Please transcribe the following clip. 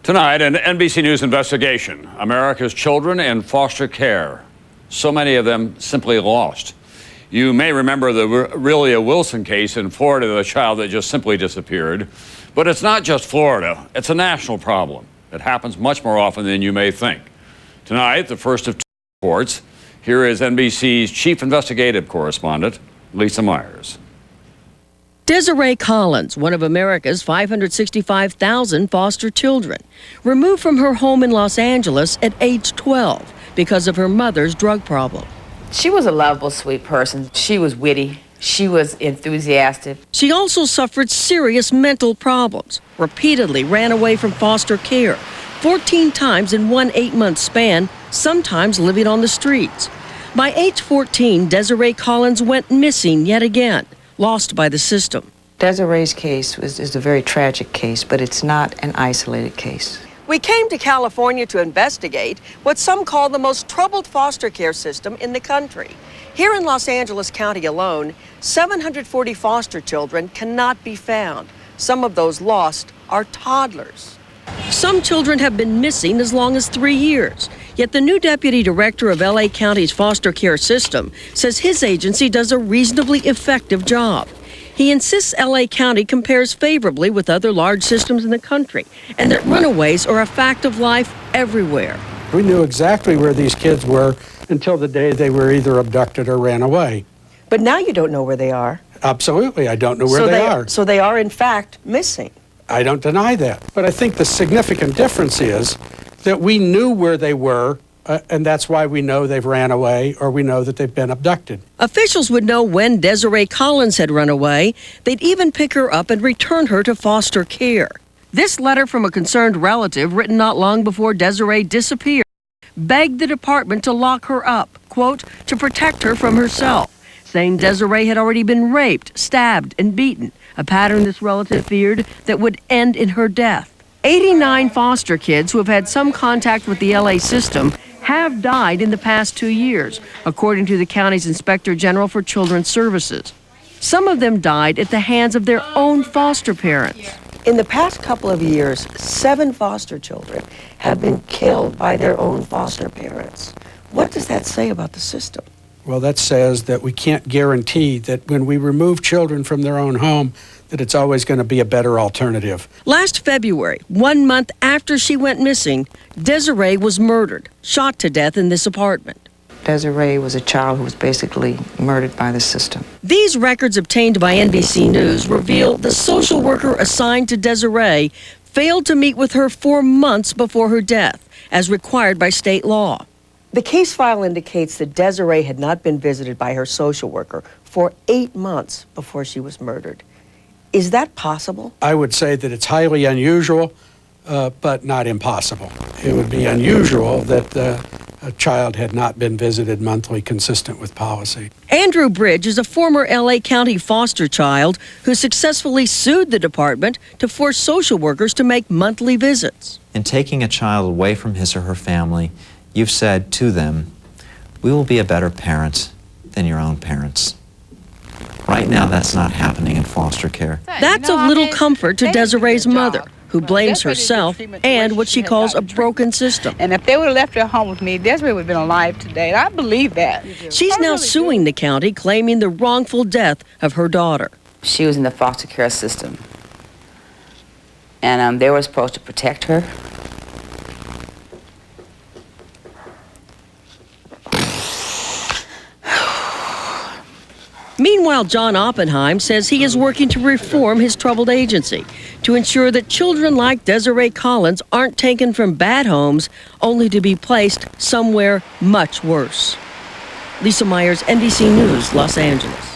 Tonight, an NBC News investigation. America's children in foster care. So many of them simply lost. You may remember the Aurelia Wilson case in Florida, the child that just simply disappeared. But it's not just Florida. It's a national problem. It happens much more often than you may think. Tonight, the first of two reports. Here is NBC's chief investigative correspondent, Lisa Myers. Desiree Collins, one of America's 565,000 foster children, removed from her home in Los Angeles at age 12 because of her mother's drug problem. She was a lovable, sweet person. She was witty. She was enthusiastic. She also suffered serious mental problems, repeatedly ran away from foster care, 14 times in one 8-month span, sometimes living on the streets. By age 14, Desiree Collins went missing yet again, lost by the system. Desiree's case is a very tragic case, but it's not an isolated case. We came to California to investigate what some call the most troubled foster care system in the country. Here in Los Angeles County alone, 740 foster children cannot be found. Some of those lost are toddlers. Some children have been missing as long as 3 years. Yet the new deputy director of LA County's foster care system says his agency does a reasonably effective job. He insists LA County compares favorably with other large systems in the country and that runaways are a fact of life everywhere. We knew exactly where these kids were until the day they were either abducted or ran away. But now you don't know where they are. Absolutely, I don't know where they are. So they are in fact missing. I don't deny that. But I think the significant difference is that we knew where they were, and that's why we know they've ran away or we know that they've been abducted. Officials would know when Desiree Collins had run away. They'd even pick her up and return her to foster care. This letter from a concerned relative, written not long before Desiree disappeared, begged the department to lock her up, quote, to protect her from herself, saying Desiree had already been raped, stabbed, and beaten, a pattern this relative feared that would end in her death. 89 foster kids who have had some contact with the LA system have died in the past 2 years, according to the county's Inspector General for Children's Services. Some of them died at the hands of their own foster parents. In the past couple of years, 7 foster children have been killed by their own foster parents. What does that say about the system? Well, that says that we can't guarantee that when we remove children from their own home, that it's always going to be a better alternative. Last February, 1 month after she went missing, Desiree was murdered, shot to death in this apartment. Desiree was a child who was basically murdered by the system. These records obtained by NBC News reveal the social worker assigned to Desiree failed to meet with her 4 months before her death, as required by state law. The case file indicates that Desiree had not been visited by her social worker for 8 months before she was murdered. Is that possible? I would say that it's highly unusual, but not impossible. It would be unusual that a child had not been visited monthly consistent with policy. Andrew Bridge is a former LA County foster child who successfully sued the department to force social workers to make monthly visits. In taking a child away from his or her family, you've said to them, we will be a better parent than your own parents. Right now, that's not happening in foster care. That's of little comfort to Desiree's mother, who blames herself and what she calls a broken system. And if they would have left her home with me, Desiree would have been alive today. And I believe that. She's now suing the county, claiming the wrongful death of her daughter. She was in the foster care system. And they were supposed to protect her. Meanwhile, John Oppenheim says he is working to reform his troubled agency to ensure that children like Desiree Collins aren't taken from bad homes only to be placed somewhere much worse. Lisa Myers, NBC News, Los Angeles.